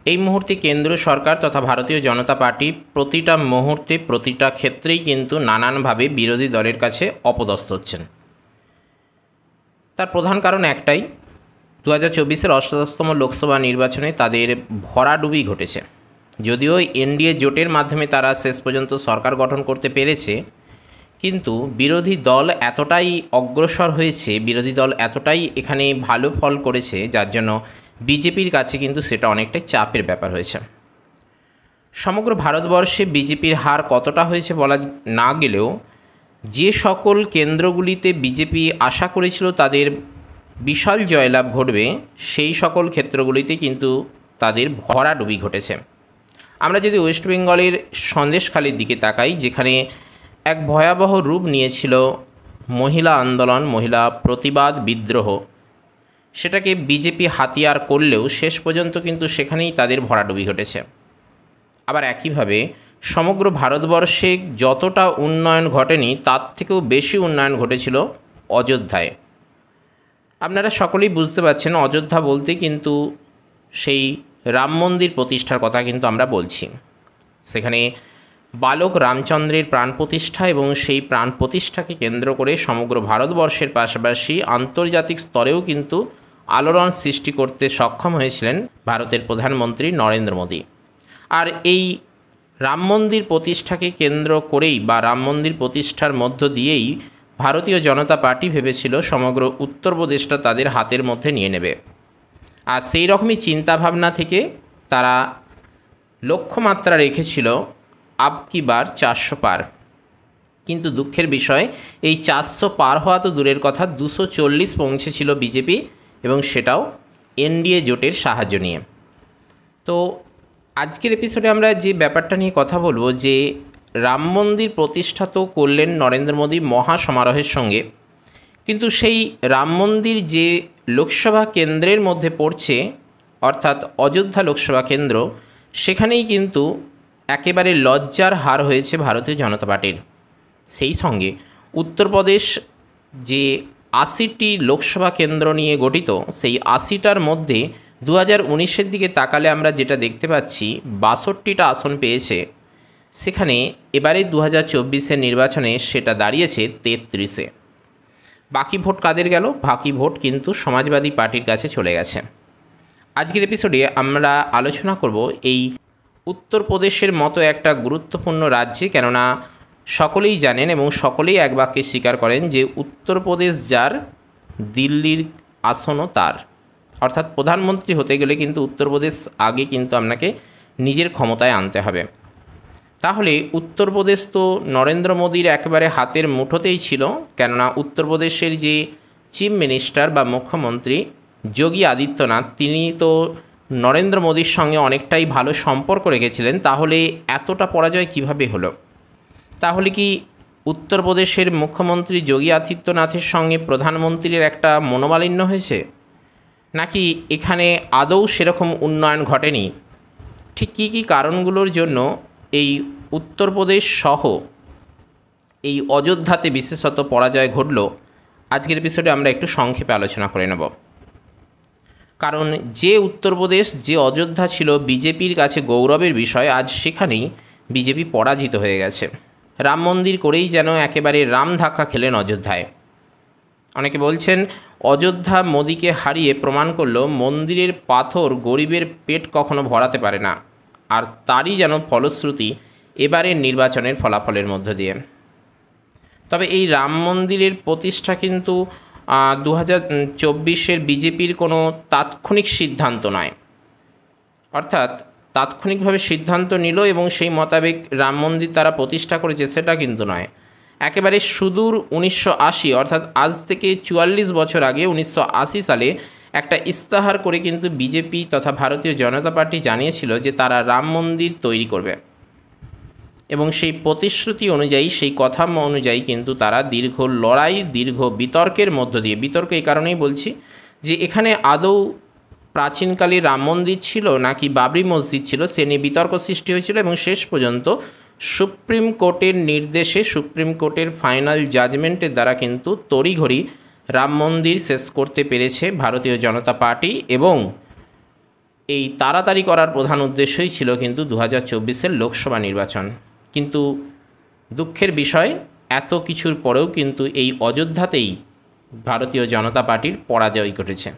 এই মুহূর্তে কেন্দ্র সরকার তথা ভারতীয় জনতা পার্টি প্রতিটা মুহূর্তে প্রতিটা ক্ষেত্রেই কিন্তু নানানভাবে বিরোধী দলের কাছে অপদস্থ হচ্ছেন। তার প্রধান কারণ একটাই, 2024-এর অষ্টাদশতম লোকসভা নির্বাচনে তাদের ভরাডুবি ঘটেছে। যদিও এনডিএ জোটের মাধ্যমে তারা শেষ পর্যন্ত সরকার গঠন করতে পেরেছে, কিন্তু বিরোধী দল এতটাই অগ্রসর হয়েছে, বিরোধী দল এতটাই এখানে ভালো ফল করেছে, যার জন্য বিজেপির কাছে কিন্তু সেটা অনেকটাই চাপের ব্যাপার হয়েছে। সমগ্র ভারতবর্ষে বিজেপির হার কতটা হয়েছে বলা না গেলেও যে সকল কেন্দ্রগুলিতে বিজেপি আশা করেছিল তাদের বিশাল জয়লাভ ঘটবে, সেই সকল ক্ষেত্রগুলিতে কিন্তু তাদের ভরাডুবি ঘটেছে। আমরা যদি ওয়েস্ট বেঙ্গলের সন্দেশখালির দিকে তাকাই, যেখানে এক ভয়াবহ রূপ নিয়েছিল মহিলা আন্দোলন, মহিলা প্রতিবাদ, বিদ্রোহ, সেটাকে বিজেপি হাতিয়ার করলেও শেষ পর্যন্ত কিন্তু সেখানেই তাদের ভরাডুবি ঘটেছে। আবার একইভাবে সমগ্র ভারতবর্ষে যতটা উন্নয়ন ঘটেনি তার থেকেও বেশি উন্নয়ন ঘটেছিল অযোধ্যায়। আপনারা সকলেই বুঝতে পারছেন, অযোধ্যা বলতে কিন্তু সেই রাম মন্দির প্রতিষ্ঠার কথা কিন্তু আমরা বলছি। সেখানে বালক রামচন্দ্রের প্রাণ প্রতিষ্ঠা এবং সেই প্রাণ প্রতিষ্ঠাকে কেন্দ্র করে সমগ্র ভারতবর্ষের পাশাপাশি আন্তর্জাতিক স্তরেও কিন্তু আলোড়ন সৃষ্টি করতে সক্ষম হয়েছিলেন ভারতের প্রধানমন্ত্রী নরেন্দ্র মোদী। আর এই রাম মন্দির প্রতিষ্ঠাকে কেন্দ্র করেই বা রাম মন্দির প্রতিষ্ঠার মধ্য দিয়েই ভারতীয় জনতা পার্টি ভেবেছিল সমগ্র উত্তরপ্রদেশটা তাদের হাতের মধ্যে নিয়ে নেবে। আর সেই রকমই চিন্তাভাবনা থেকে তারা লক্ষ্যমাত্রা রেখেছিল আব কি বার 400 পার। কিন্তু দুঃখের বিষয়, এই 400 পার হওয়া তো দূরের কথা, 240 পৌঁছেছিল বিজেপি, এবং সেটাও এনডিএ জোটের সাহায্য নিয়ে। তো আজকের এপিসোডে আমরা যে ব্যাপারটা নিয়ে কথা বলবো, যে রাম মন্দির প্রতিষ্ঠা তো করলেন নরেন্দ্র মোদী মহা সমারোহের সঙ্গে, কিন্তু সেই রাম মন্দির যে লোকসভা কেন্দ্রের মধ্যে পড়ছে, অর্থাৎ অযোধ্যা লোকসভা কেন্দ্র, সেখানেই কিন্তু একেবারে লজ্জার হার হয়েছে ভারতীয় জনতা পার্টির। সেই সঙ্গে উত্তরপ্রদেশ যে 80টি লোকসভা কেন্দ্র নিয়ে গঠিত, সেই 80টার মধ্যে 2019-এর দিকে তাকালে আমরা যেটা দেখতে পাচ্ছি, 62টা আসন পেয়েছে। সেখানে এবারে 2024-এর নির্বাচনে সেটা দাঁড়িয়েছে 33-এ। বাকি ভোট কাদের গেল? বাকি ভোট কিন্তু সমাজবাদী পার্টির কাছে চলে গেছে। আজকের এপিসোডে আমরা আলোচনা করব এই উত্তরপ্রদেশের মতো একটা গুরুত্বপূর্ণ রাজ্যে, কেননা সকলেই জানেন এবং সকলেই এক বাক্যে স্বীকার করেন যে উত্তরপ্রদেশ যার, দিল্লির আসনও তার। অর্থাৎ প্রধানমন্ত্রী হতে গেলে কিন্তু উত্তরপ্রদেশ আগে কিন্তু আপনাকে নিজের ক্ষমতায় আনতে হবে। তাহলে উত্তরপ্রদেশ তো নরেন্দ্র মোদীর একেবারে হাতের মুঠোতেই ছিল, কেননা উত্তরপ্রদেশের যে চিফ মিনিস্টার বা মুখ্যমন্ত্রী যোগী আদিত্যনাথ, তিনি তো নরেন্দ্র মোদীর সঙ্গে অনেকটাই ভালো সম্পর্ক রেখেছিলেন। তাহলে এতটা পরাজয় কিভাবে হলো? তাহলে কি উত্তরপ্রদেশের মুখ্যমন্ত্রী যোগী আদিত্যনাথের সঙ্গে প্রধানমন্ত্রীর একটা মনোমালিন্য হয়েছে, নাকি এখানে আদৌ সেরকম উন্নয়ন ঘটেনি? ঠিক কী কী কারণগুলোর জন্য এই উত্তরপ্রদেশ সহ এই অযোধ্যাতে বিশেষত পরাজয় ঘটল, আজকের এপিসোডে আমরা একটু সংক্ষেপে আলোচনা করে নেব। কারণ যে উত্তরপ্রদেশ, যে অযোধ্যা ছিল বিজেপির কাছে গৌরবের বিষয়, আজ সেখানেই বিজেপি পরাজিত হয়ে গেছে। রাম মন্দির করেই যেন একেবারে রাম ধাক্কা খেলেন অযোধ্যায়। অনেকে বলছেন অযোধ্যা মোদীকে হারিয়ে প্রমাণ করল মন্দিরের পাথর গরিবের পেট কখনো ভরাতে পারে না, আর তারই যেন ফলশ্রুতি এবারের নির্বাচনের ফলাফলের মধ্য দিয়ে। তবে এই রাম মন্দিরের প্রতিষ্ঠা কিন্তু 2024-এর বিজেপির কোনো তাৎক্ষণিক সিদ্ধান্ত নয়। অর্থাৎ তাৎক্ষণিকভাবে সিদ্ধান্ত নিল এবং সেই মোতাবেক রাম মন্দির তারা প্রতিষ্ঠা করেছে, সেটা কিন্তু নয়। একেবারে সুদূর 1980, অর্থাৎ আজ থেকে 44 বছর আগে 1980 সালে একটা ইস্তাহার করে কিন্তু বিজেপি তথা ভারতীয় জনতা পার্টি জানিয়েছিল যে তারা রাম মন্দির তৈরি করবে, এবং সেই প্রতিশ্রুতি অনুযায়ী, সেই কথা অনুযায়ী কিন্তু তারা দীর্ঘ লড়াই, দীর্ঘ বিতর্কের মধ্য দিয়ে, বিতর্ক এই কারণেই বলছি যে এখানে আদৌ প্রাচীনকালে রাম মন্দির ছিল নাকি বাবরি মসজিদ ছিল, সে নিয়ে বিতর্ক সৃষ্টি হয়েছিল। এবং শেষ পর্যন্ত সুপ্রিম কোর্টের নির্দেশে, সুপ্রিম কোর্টের ফাইনাল জাজমেন্টের দ্বারা কিন্তু তড়িঘড়ি রাম মন্দির শেষ করতে পেরেছে ভারতীয় জনতা পার্টি, এবং এই তাড়াতাড়ি করার প্রধান উদ্দেশ্যই ছিল কিন্তু 2024-এর লোকসভা নির্বাচন। কিন্তু দুঃখের বিষয়, এত কিছুর পরেও কিন্তু এই অযোধ্যাতেই ভারতীয় জনতা পার্টির পরাজয় ঘটেছে।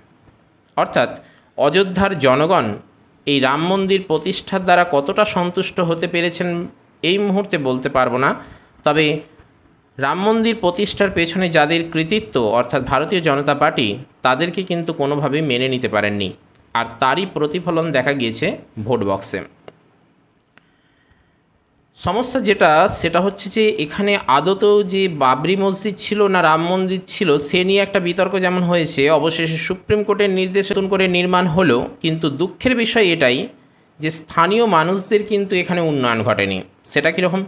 অর্থাৎ অযোধ্যার জনগণ এই রাম মন্দির প্রতিষ্ঠার দ্বারা কতটা সন্তুষ্ট হতে পেরেছেন এই মুহূর্তে বলতে পারবো না, তবে রাম মন্দির প্রতিষ্ঠার পেছনে যাদের কৃতিত্ব অর্থাৎ ভারতীয় জনতা পার্টি, তাদেরকে কিন্তু কোনোভাবেই মেনে নিতে পারেননি, আর তারই প্রতিফলন দেখা গিয়েছে ভোট বক্সে। সমস্যা সেটা হচ্ছে যে এখানে আদতেও যে বাবরি মসজিদ ছিল না রাম মন্দির ছিল সে নিয়ে একটা বিতর্ক যেমন হয়েছে, অবশেষে সুপ্রিম কোর্টের নির্দেশে নতুন করে নির্মাণ হলো, কিন্তু দুঃখের বিষয় এটাই যে স্থানীয় মানুষদের কিন্তু এখানে উন্নয়ন ঘটেনি। সেটা কীরকম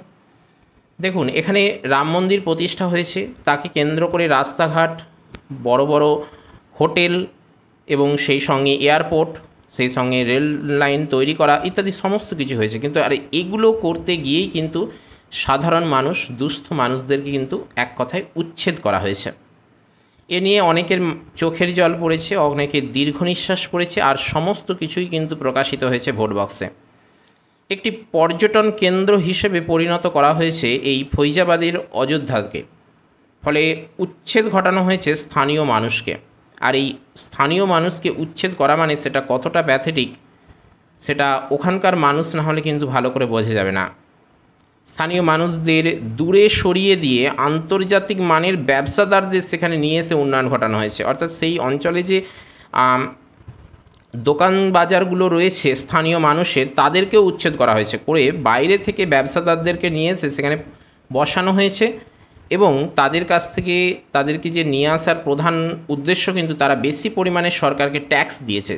দেখুন, এখানে রাম মন্দির প্রতিষ্ঠা হয়েছে, তাকে কেন্দ্র করে রাস্তাঘাট, বড় বড় হোটেল এবং সেই সঙ্গে এয়ারপোর্ট, সেই সঙ্গে রেল লাইন তৈরি করা ইত্যাদি সমস্ত কিছু হয়েছে, কিন্তু আর এগুলো করতে গিয়েই কিন্তু সাধারণ মানুষ, দুস্থ মানুষদেরকে কিন্তু এক কথায় উচ্ছেদ করা হয়েছে। এ নিয়ে অনেকের চোখের জল পড়েছে, অনেকের দীর্ঘ নিঃশ্বাস পড়েছে, আর সমস্ত কিছুই কিন্তু প্রকাশিত হয়েছে ভোট বক্সে। একটি পর্যটন কেন্দ্র হিসেবে পরিণত করা হয়েছে এই ফৈজাবাদের অযোধ্যাকে, ফলে উচ্ছেদ ঘটানো হয়েছে স্থানীয় মানুষকে। আর এই স্থানীয় মানুষকে উচ্ছেদ করা মানে সেটা কতটা প্যাথেটিক, সেটা ওখানকার মানুষ না হলে কিন্তু ভালো করে বোঝা যাবে না। স্থানীয় মানুষদের দূরে সরিয়ে দিয়ে আন্তর্জাতিক মানের ব্যবসাদারদের সেখানে নিয়ে এসে উন্নয়ন ঘটানো হয়েছে। অর্থাৎ সেই অঞ্চলে যে দোকান বাজারগুলো রয়েছে স্থানীয় মানুষের, তাদেরকেও উচ্ছেদ করা হয়েছে, করে বাইরে থেকে ব্যবসাদারদেরকে নিয়ে এসে সেখানে বসানো হয়েছে, এবং তাদের কাছ থেকে তাদেরকে যে নিয়ে আসার প্রধান উদ্দেশ্য কিন্তু তারা বেশি পরিমাণে সরকারকে ট্যাক্স দিয়েছে।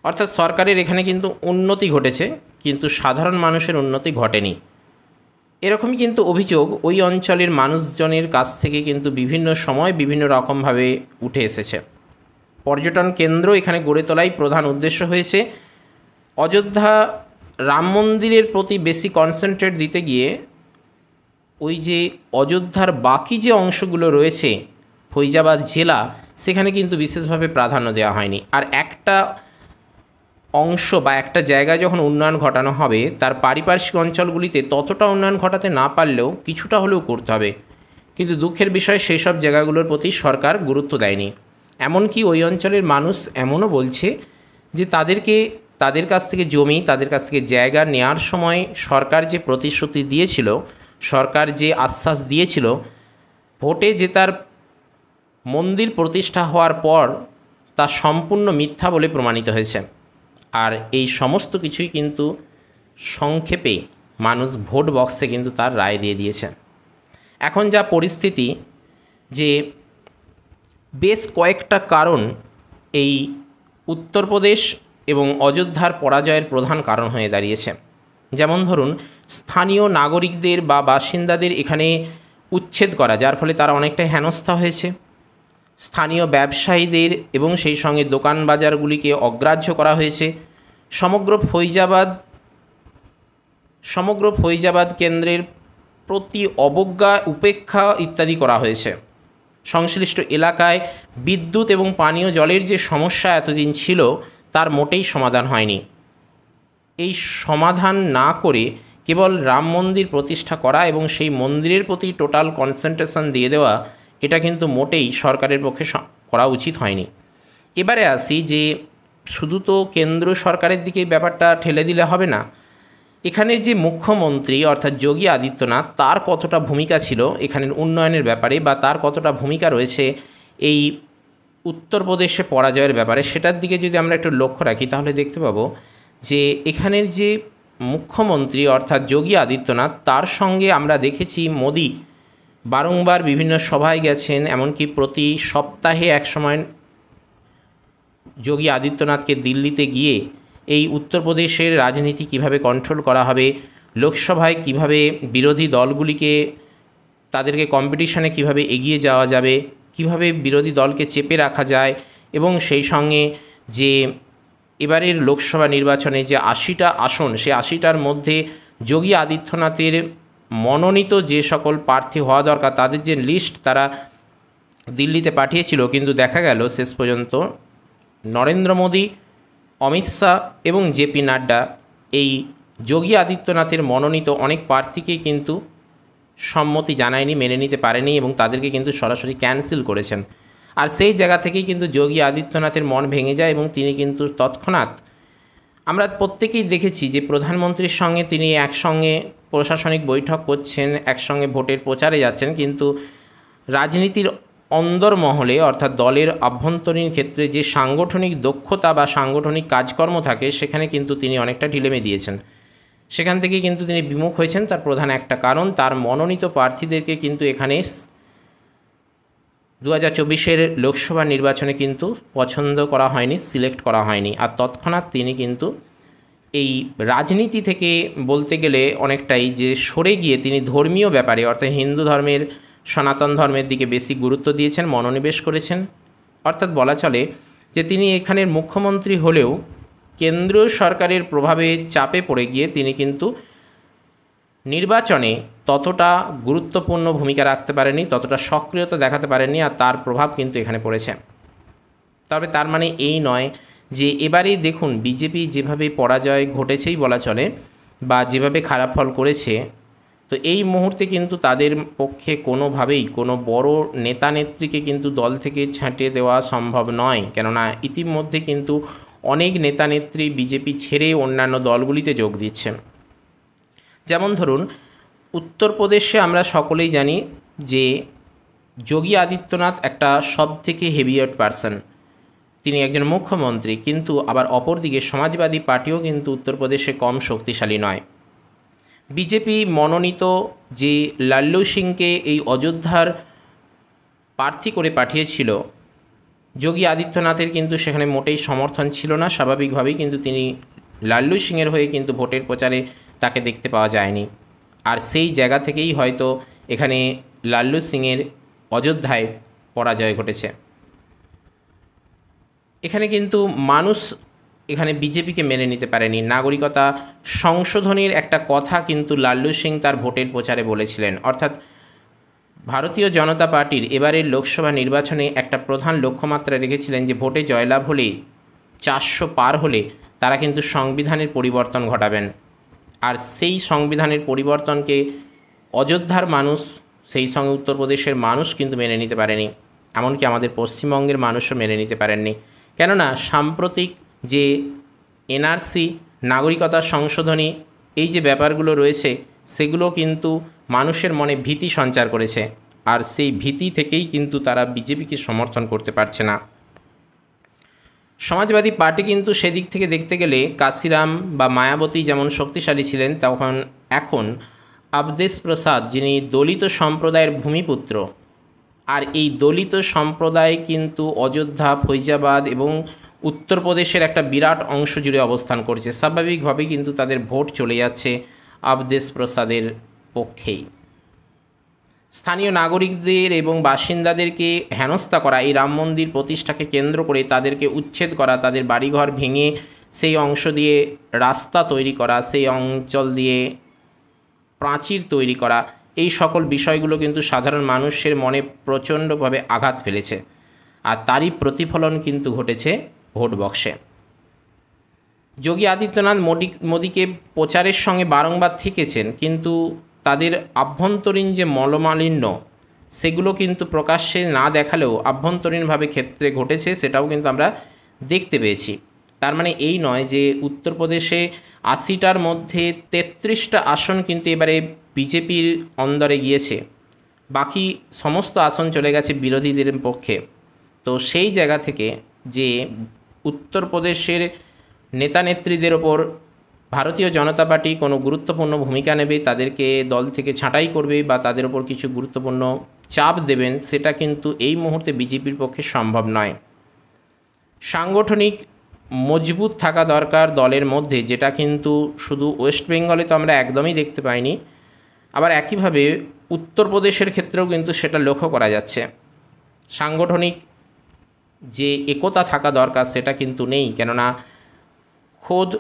অর্থাৎ সরকারের এখানে কিন্তু উন্নতি ঘটেছে, কিন্তু সাধারণ মানুষের উন্নতি ঘটেনি। এরকমই কিন্তু অভিযোগ ওই অঞ্চলের মানুষজনের কাছ থেকে কিন্তু বিভিন্ন সময় বিভিন্ন রকমভাবে উঠে এসেছে। পর্যটন কেন্দ্র এখানে গড়ে তোলাই প্রধান উদ্দেশ্য হয়েছে। অযোধ্যা রাম মন্দিরের প্রতি বেশি কনসেন্ট্রেট দিতে গিয়ে ওই যে অযোধ্যার বাকি যে অংশগুলো রয়েছে ফৈজাবাদ জেলা, সেখানে কিন্তু বিশেষভাবে প্রাধান্য দেওয়া হয়নি। আর একটা অংশ বা একটা জায়গায় যখন উন্নয়ন ঘটানো হবে, তার পারিপার্শ্বিক অঞ্চলগুলিতে ততটা উন্নয়ন ঘটাতে না পারলেও কিছুটা হলেও করতে হবে। কিন্তু দুঃখের বিষয়, সেই সব জায়গাগুলোর প্রতি সরকার গুরুত্ব দেয়নি। এমনকি ওই অঞ্চলের মানুষ এমনও বলছে যে তাদের কাছ থেকে জমি, তাদের কাছ থেকে জায়গা নেওয়ার সময় সরকার যে প্রতিশ্রুতি দিয়েছিল, সরকার যে আশ্বাস দিয়েছিল, ভোটে জেতার মন্দির প্রতিষ্ঠা হওয়ার পর তা সম্পূর্ণ মিথ্যা বলে প্রমাণিত হয়েছে। আর এই সমস্ত কিছুই কিন্তু সংক্ষেপে মানুষ ভোট বক্সে কিন্তু তার রায় দিয়ে দিয়েছে। এখন যা পরিস্থিতি, যে বেশ কয়েকটা কারণ এই উত্তরপ্রদেশ এবং অযোধ্যার পরাজয়ের প্রধান কারণ হয়ে দাঁড়িয়েছে। যেমন ধরুন, স্থানীয় নাগরিকদের বা বাসিন্দাদের এখানে উচ্ছেদ করা, যার ফলে তারা অনেকটাই হেনস্থা হয়েছে। স্থানীয় ব্যবসায়ীদের এবং সেই সঙ্গে দোকান বাজারগুলিকে অগ্রাহ্য করা হয়েছে। সমগ্র ফৈজাবাদ কেন্দ্রের প্রতি অবজ্ঞা, উপেক্ষা ইত্যাদি করা হয়েছে। সংশ্লিষ্ট এলাকায় বিদ্যুৎ এবং পানীয় জলের যে সমস্যা এতদিন ছিল, তার মোটেই সমাধান হয়নি। এই সমাধান না করে কেবল রাম মন্দির প্রতিষ্ঠা করা এবং সেই মন্দিরের প্রতি টোটাল কনসেন্ট্রেশন দিয়ে দেওয়া, এটা কিন্তু মোটেই সরকারের পক্ষে করা উচিত হয়নি। এবারে আসি যে শুধু তো কেন্দ্র সরকারের দিকে ব্যাপারটা ঠেলে দিলে হবে না। এখানের যে মুখ্যমন্ত্রী অর্থাৎ যোগী আদিত্যনাথ, তার কতটা ভূমিকা ছিল এখানের উন্নয়নের ব্যাপারে, বা তার কতটা ভূমিকা রয়েছে এই উত্তরপ্রদেশে পরাজয়ের ব্যাপারে, সেটার দিকে যদি আমরা একটু লক্ষ্য রাখি, তাহলে দেখতে পাবো যে এখানের যে মুখ্যমন্ত্রী অর্থাৎ যোগী আদিত্যনাথ, তার সঙ্গে আমরা দেখেছি মোদি বারংবার বিভিন্ন সভায় গেছেন, এমনকি প্রতি সপ্তাহে এক সময় যোগী আদিত্যনাথকে দিল্লিতে গিয়ে এই উত্তরপ্রদেশের রাজনীতি কিভাবে কন্ট্রোল করা হবে, লোকসভায় কিভাবে বিরোধী দলগুলিকে তাদেরকে কম্পিটিশনে কিভাবে এগিয়ে যাওয়া যাবে, কিভাবে বিরোধী দলকে চেপে রাখা যায়, এবং সেই সঙ্গে যে এবারের লোকসভা নির্বাচনে যে 80টা আসন, সে 80টার মধ্যে যোগী আদিত্যনাথের মনোনীত যে সকল প্রার্থী হওয়া দরকার তাদের যে লিস্ট তারা দিল্লিতে পাঠিয়েছিল, কিন্তু দেখা গেল শেষ পর্যন্ত নরেন্দ্র মোদী অমিত শাহ এবং জেপি নাড্ডা এই যোগী আদিত্যনাথের মনোনীত অনেক প্রার্থীকেই কিন্তু সম্মতি জানায়নি, মেনে নিতে পারেনি এবং তাদেরকে কিন্তু সরাসরি ক্যান্সেল করেছেন। আর সেই জায়গা থেকেই কিন্তু যোগী আদিত্যনাথের মন ভেঙে যায় এবং তিনি কিন্তু তৎক্ষণাৎ, আমরা প্রত্যেকেই দেখেছি যে প্রধানমন্ত্রীর সঙ্গে তিনি একসঙ্গে প্রশাসনিক বৈঠক করছেন, একসঙ্গে ভোটের প্রচারে যাচ্ছেন, কিন্তু রাজনীতির অন্দরমহলে অর্থাৎ দলের আভ্যন্তরীণ ক্ষেত্রে যে সাংগঠনিক দক্ষতা বা সাংগঠনিক কাজকর্ম থাকে সেখানে কিন্তু তিনি অনেকটা ঢিলেমি দিয়েছেন। সেখান থেকে কিন্তু তিনি বিমুখ হয়েছেন। তার প্রধান একটা কারণ, তার মনোনীত প্রার্থীদেরকে কিন্তু এখানে 2024 লোকসভা নির্বাচনে কিন্তু পছন্দ করা হয়নি, সিলেক্ট করা হয়নি। আর তৎক্ষণাৎ তিনি কিন্তু এই রাজনীতি থেকে বলতে গেলে অনেকটাই যে সরে গিয়ে তিনি ধর্মীয় ব্যাপারে অর্থাৎ হিন্দু ধর্মের, সনাতন ধর্মের দিকে বেশি গুরুত্ব দিয়েছেন, মনোনিবেশ করেছেন। অর্থাৎ বলা চলে যে তিনি এখানের মুখ্যমন্ত্রী হলেও কেন্দ্রীয় সরকারের প্রভাবে চাপে পড়ে গিয়ে তিনি কিন্তু নির্বাচনে ততটা গুরুত্বপূর্ণ ভূমিকা রাখতে পারেনি, ততটা সক্রিয়তা দেখাতে পারেনি, আর তার প্রভাব কিন্তু এখানে পড়েছে। তবে তার মানে এই নয় যে এবারেই দেখুন বিজেপি যেভাবে পরাজয় ঘটেছেই বলা চলে বা যেভাবে খারাপ ফল করেছে, তো এই মুহূর্তে কিন্তু তাদের পক্ষে কোনোভাবেই কোনো বড় নেতা নেত্রীকে কিন্তু দল থেকে ছাঁটিয়ে দেওয়া সম্ভব নয়। কেননা ইতিমধ্যে কিন্তু অনেক নেতা নেত্রী বিজেপি ছেড়ে অন্যান্য দলগুলিতে যোগ দিচ্ছেন। যেমন ধরুন উত্তরপ্রদেশে আমরা সকলেই জানি যে যোগী আদিত্যনাথ একটা সবথেকে হেভিওয়েট পারসন, তিনি একজন মুখ্যমন্ত্রী, কিন্তু আবার অপরদিকে সমাজবাদী পার্টিও কিন্তু উত্তরপ্রদেশে কম শক্তিশালী নয়। বিজেপি মনোনীত যে লাল্লু সিংকে এই অযোধ্যার প্রার্থী করে পাঠিয়েছিল, যোগী আদিত্যনাথের কিন্তু সেখানে মোটেই সমর্থন ছিল না। স্বাভাবিকভাবেই কিন্তু তিনি লাল্লু সিংয়ের হয়ে কিন্তু ভোটের প্রচারে তাকে দেখতে পাওয়া যায়নি। আর সেই জায়গা থেকেই হয়তো এখানে লাল্লু সিংয়ের অযোধ্যায় পরাজয় ঘটেছে। এখানে কিন্তু মানুষ এখানে বিজেপিকে মেনে নিতে পারেনি। নাগরিকতা সংশোধনের একটা কথা কিন্তু লাল্লু সিং তার ভোটের প্রচারে বলেছিলেন। অর্থাৎ ভারতীয় জনতা পার্টির এবারের লোকসভা নির্বাচনে একটা প্রধান লক্ষ্যমাত্রা রেখেছিলেন যে ভোটে জয়লাভ হলে 400 পার হলে তারা কিন্তু সংবিধানের পরিবর্তন ঘটাবেন। আর সেই সংবিধানের পরিবর্তনকে অযোধ্যার মানুষ, সেই সঙ্গে উত্তরপ্রদেশের মানুষ কিন্তু মেনে নিতে পারেনি, এমনকি আমাদের পশ্চিমবঙ্গের মানুষও মেনে নিতে পারেননি। কেননা সাম্প্রতিক যে এনআরসি, নাগরিকতা সংশোধনী, এই যে ব্যাপারগুলো রয়েছে সেগুলো কিন্তু মানুষের মনে ভীতি সঞ্চার করেছে। আর সেই ভীতি থেকেই কিন্তু তারা বিজেপিকে সমর্থন করতে পারছে না। সমাজবাদী পার্টি কিন্তু সেদিক থেকে দেখতে গেলে কাশিরাম বা মায়াবতী যেমন শক্তিশালী ছিলেন, তখন এখন অবদেশ প্রসাদ, যিনি দলিত সম্প্রদায়ের ভূমিপুত্র, আর এই দলিত সম্প্রদায় কিন্তু অযোধ্যা, ফৈজাবাদ এবং উত্তরপ্রদেশের একটা বিরাট অংশ জুড়ে অবস্থান করছে। স্বাভাবিকভাবেই কিন্তু তাদের ভোট চলে যাচ্ছে অবদেশ প্রসাদের পক্ষেই। স্থানীয় নাগরিকদের এবং বাসিন্দাদেরকে হেনস্থা করা, এই রাম মন্দির প্রতিষ্ঠাকে কেন্দ্র করে তাদেরকে উচ্ছেদ করা, তাদের বাড়িঘর ভেঙে সেই অংশ দিয়ে রাস্তা তৈরি করা, সেই অঞ্চল দিয়ে প্রাচীর তৈরি করা, এই সকল বিষয়গুলো কিন্তু সাধারণ মানুষের মনে প্রচণ্ডভাবে আঘাত ফেলেছে। আর তারই প্রতিফলন কিন্তু ঘটেছে ভোট বক্সে। যোগী আদিত্যনাথ মোদিকে প্রচারের সঙ্গে বারংবার থেকেছেন, কিন্তু তাদের আভ্যন্তরীণ যে মলমালিন্য সেগুলো কিন্তু প্রকাশ্যে না দেখালেও আভ্যন্তরীণভাবে ক্ষেত্রে ঘটেছে, সেটাও কিন্তু আমরা দেখতে পেয়েছি। তার মানে এই নয় যে উত্তরপ্রদেশে 80টার মধ্যে 33টা আসন কিন্তু এবারে বিজেপির অন্দরে গিয়েছে, বাকি সমস্ত আসন চলে গেছে বিরোধীদের পক্ষে। তো সেই জায়গা থেকে যে উত্তরপ্রদেশের নেতা নেত্রীদের ওপর ভারতীয় জনতা পার্টি কোনো গুরুত্বপূর্ণ ভূমিকা নেবে, তাদেরকে দল থেকে ছাঁটাই করবে বা তাদের ওপর কিছু গুরুত্বপূর্ণ চাপ দেবেন, সেটা কিন্তু এই মুহূর্তে বিজেপির পক্ষে সম্ভব নয়। সাংগঠনিক মজবুত থাকা দরকার দলের মধ্যে, যেটা কিন্তু শুধু ওয়েস্ট বেঙ্গলে তো আমরা একদমই দেখতে পাইনি, আবার একইভাবে উত্তরপ্রদেশের ক্ষেত্রেও কিন্তু সেটা লক্ষ্য করা যাচ্ছে। সাংগঠনিক যে একতা থাকা দরকার সেটা কিন্তু নেই। কেননা খোদ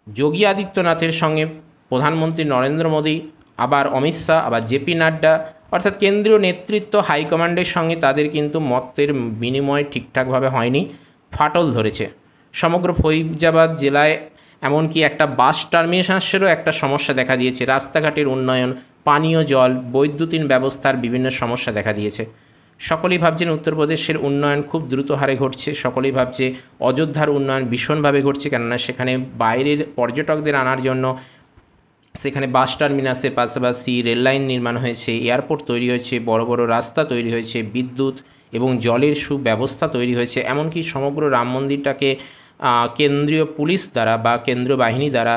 যোগী আদিত্যনাথের সঙ্গে প্রধানমন্ত্রী নরেন্দ্র মোদী, আবার অমিত শাহ, আবার জেপি নাড্ডা, অর্থাৎ কেন্দ্রীয় নেতৃত্ব হাইকমান্ডের সঙ্গে তাদের কিন্তু মতের বিনিময় ঠিকঠাকভাবে হয়নি, ফাটল ধরেছে। সমগ্র ফৈজাবাদ জেলায় এমনকি একটা বাস টার্মিনেশনেরও একটা সমস্যা দেখা দিয়েছে। রাস্তাঘাটের উন্নয়ন, পানীয় জল, বৈদ্যুতিন ব্যবস্থার বিভিন্ন সমস্যা দেখা দিয়েছে। সকলেই ভাবছেন উত্তরপ্রদেশের উন্নয়ন খুব দ্রুত হারে ঘটছে, সকলেই ভাবছে অযোধ্যার উন্নয়ন ভীষণভাবে ঘটছে, কেননা সেখানে বাইরের পর্যটকদের আনার জন্য সেখানে বাস টার্মিনাসের পাশাপাশি রেললাইন নির্মাণ হয়েছে, এয়ারপোর্ট তৈরি হয়েছে, বড় বড় রাস্তা তৈরি হয়েছে, বিদ্যুৎ এবং জলের সুব্যবস্থা তৈরি হয়েছে। এমনকি সমগ্র রাম মন্দিরটাকে কেন্দ্রীয় পুলিশ দ্বারা বা কেন্দ্রীয় বাহিনী দ্বারা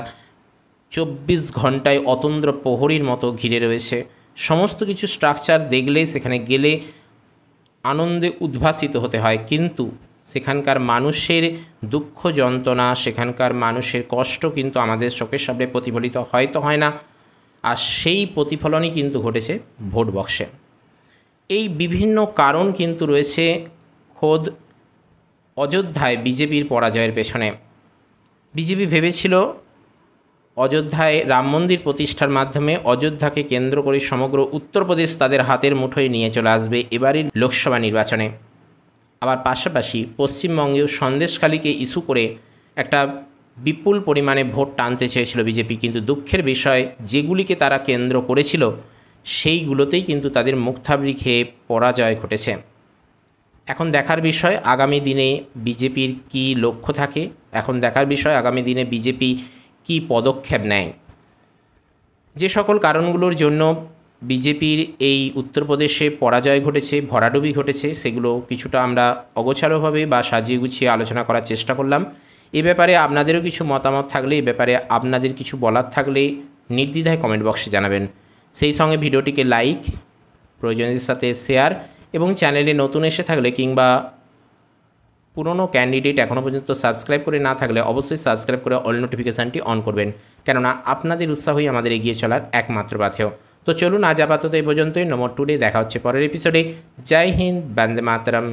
24 ঘন্টায় অতন্দ্র প্রহরীর মতো ঘিরে রয়েছে। সমস্ত কিছু স্ট্রাকচার দেখলে সেখানে গেলে আনন্দে উদ্ভাসিত হতে হয়, কিন্তু সেখানকার মানুষের দুঃখ যন্ত্রণা, সেখানকার মানুষের কষ্ট কিন্তু আমাদের চোখের সামনে প্রতিফলিত হয়তো হয় না, আর সেই প্রতিফলনই কিন্তু ঘটেছে ভোট বক্সে। এই বিভিন্ন কারণ কিন্তু রয়েছে খোদ অযোধ্যায় বিজেপির পরাজয়ের পেছনে। বিজেপি ভেবেছিল অযোধ্যায় রাম মন্দির প্রতিষ্ঠার মাধ্যমে অযোধ্যাকে কেন্দ্র করে সমগ্র উত্তরপ্রদেশ তাদের হাতের মুঠোয় নিয়ে চলে আসবে এবারের লোকসভা নির্বাচনে। আবার পাশাপাশি পশ্চিমবঙ্গেও সন্দেশখালীকে ইস্যু করে একটা বিপুল পরিমাণে ভোট টানতে চেয়েছিল বিজেপি, কিন্তু দুঃখের বিষয় যেগুলিকে তারা কেন্দ্র করেছিল সেইগুলোতেই কিন্তু তাদের মুখ থাবড়ি খেয়ে পরাজয় ঘটেছে। এখন দেখার বিষয় আগামী দিনে বিজেপির কী লক্ষ্য থাকে, এখন দেখার বিষয় আগামী দিনে বিজেপি কী পদক্ষেপ নেয়। যে সকল কারণগুলোর জন্য বিজেপির এই উত্তরপ্রদেশে পরাজয় ঘটেছে, ভরাডুবি ঘটেছে, সেগুলো কিছুটা আমরা অগোছালোভাবে বা সাজিয়ে গুছিয়ে আলোচনা করার চেষ্টা করলাম। এ ব্যাপারে আপনাদেরও কিছু মতামত থাকলে, এ ব্যাপারে আপনাদের কিছু বলার থাকলে নির্দ্বিধায় কমেন্ট বক্সে জানাবেন। সেই সঙ্গে ভিডিওটিকে লাইক, প্রয়োজনের সাথে শেয়ার এবং চ্যানেলে নতুন এসে থাকলে কিংবা পুরনো ক্যান্ডিডেট এখনও পর্যন্ত সাবস্ক্রাইব করে না থাকলে অবশ্যই সাবস্ক্রাইব করে অল নোটিফিকেশানটি অন করবেন, কেননা আপনাদের উৎসাহই আমাদের এগিয়ে চলার একমাত্র পাথেয়। তো চলুন আজ আপাতত এই পর্যন্তই। নমো টুডে, দেখা হচ্ছে পরের এপিসোডে। জয় হিন্দ, বন্দে মাতরম।